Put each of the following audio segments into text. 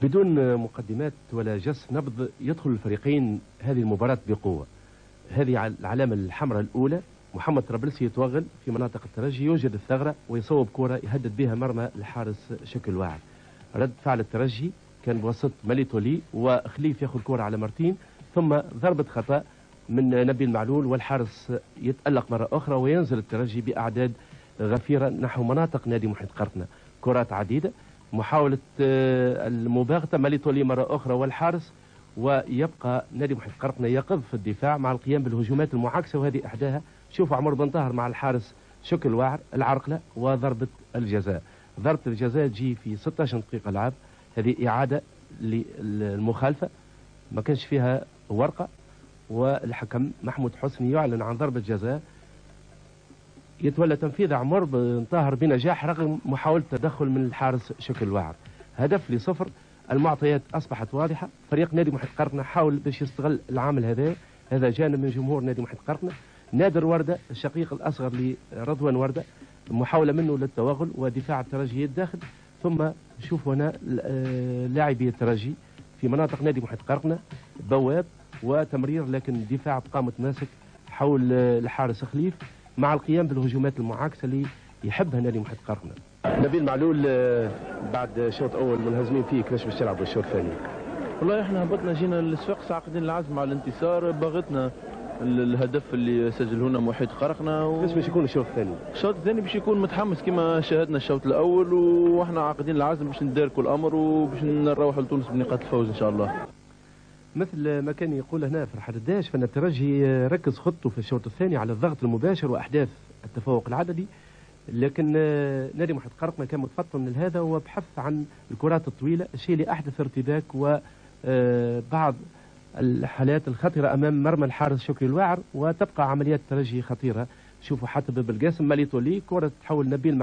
بدون مقدمات ولا جس نبض يدخل الفريقين هذه المباراة بقوة. هذه العلامة الحمراء الأولى، محمد طرابلسي يتوغل في مناطق الترجي، يوجد الثغرة ويصوب كرة يهدد بها مرمى الحارس شكل واعر. رد فعل الترجي كان بوسط ماليتولي وخليف ياخذ كرة على مرتين، ثم ضربة خطأ من نبيل معلول والحارس يتألق مرة أخرى وينزل الترجي بأعداد غفيرة نحو مناطق نادي محيط قرطنة. كرات عديدة، محاولة المباغتة ماليتولي مرة أخرى والحارس، ويبقى نادي محيط قرطنة يقظ في الدفاع مع القيام بالهجومات المعاكسة، وهذه إحداها شوفوا عمر بن طاهر مع الحارس شكل واعر، العرقلة وضربة الجزاء. ضربة الجزاء تجي في 16 دقيقة لعب، هذه إعادة للمخالفة ما كانش فيها ورقة، والحكم محمود حسني يعلن عن ضربة جزاء يتولى تنفيذ عمر بن طاهر بنجاح رغم محاولة تدخل من الحارس شكل واعر. هدف لصفر. المعطيات أصبحت واضحة، فريق نادي محيط قرطنة حاول باش يستغل العامل هذا جانب من جمهور نادي محيط قرطنة. نادر وردة الشقيق الأصغر لرضوان وردة، محاولة منه للتوغل ودفاع الترجي الداخل، ثم شوفوا هنا لاعبي الترجي في مناطق نادي محيط قرطنة بواب وتمرير، لكن الدفاع بقى متماسك حول الحارس خليف مع القيام بالهجومات المعاكسة اللي يحبها نادي محيط قرطنة. نبيل معلول بعد شوط أول منهزمين فيه، كيفاش باش تلعبوا الشوط الثاني؟ والله احنا هبطنا جينا للصفاقس عاقدين العزم على الانتصار، باغتنا الهدف اللي سجله لنا محيط قرطنة كيفاش باش يكون الشوط الثاني؟ الشوط الثاني باش يكون متحمس كما شاهدنا الشوط الاول، واحنا عاقدين العزم باش نداركوا الامر وباش نروحوا لتونس بنقاط الفوز ان شاء الله. مثل ما كان يقول هنا فرحة الداش، فان الترجي ركز خطته في الشوط الثاني على الضغط المباشر واحداث التفوق العددي، لكن نادي محيط قرطنة كان متفطن من هذا وبحث عن الكرات الطويلة، الشيء اللي احدث ارتباك وبعض الحالات الخطرة امام مرمى الحارس شكري الواعر، وتبقى عمليات الترجي خطيرة. شوفوا حاتب بالقاسم ماليتولي، كرة تحول نبيل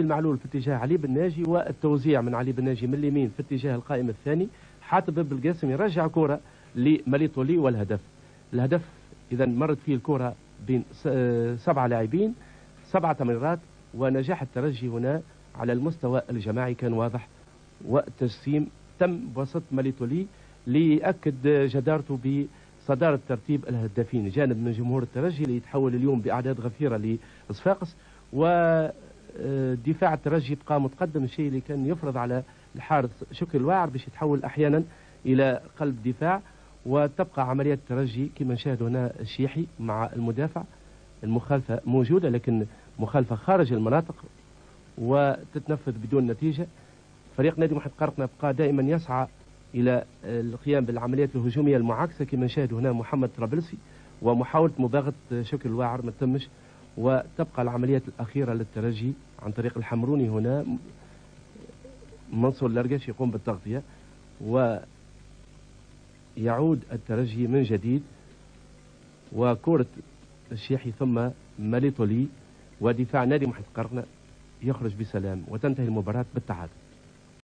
معلول في اتجاه علي بن ناجي، والتوزيع من علي بن ناجي من اليمين في اتجاه القائم الثاني. حاتب بالقاسم يرجع كرة لماليتولي والهدف. الهدف اذا مرت فيه الكرة بين 7 لاعبين، 7 تمريرات، ونجاح الترجي هنا على المستوى الجماعي كان واضح، والتجسيم تم بوسط ماليتولي ليأكد جدارته بصدارة ترتيب الهدافين جانب من جمهور الترجي اللي يتحول اليوم بأعداد غفيرة لصفاقس، ودفاع الترجي بقى متقدم، الشيء اللي كان يفرض على الحارس شكري الواعر باش يتحول أحيانا إلى قلب دفاع، وتبقى عمليات الترجي كما نشاهد هنا الشيحي مع المدافع. المخالفة موجودة لكن مخالفة خارج المناطق وتتنفذ بدون نتيجة. فريق نادي محيط قرطنة بقى دائما يسعى إلى القيام بالعمليات الهجومية المعاكسة كما نشاهد هنا محمد طرابلسي، ومحاولة مباغتة شكل الواعر ما تمش، وتبقى العمليات الأخيرة للترجي عن طريق الحمروني هنا منصور الأرقش يقوم بالتغطية، ويعود الترجي من جديد وكرة الشيحي ثم ماليتولي، ودفاع نادي محيط قرطنة يخرج بسلام، وتنتهي المباراة بالتعادل.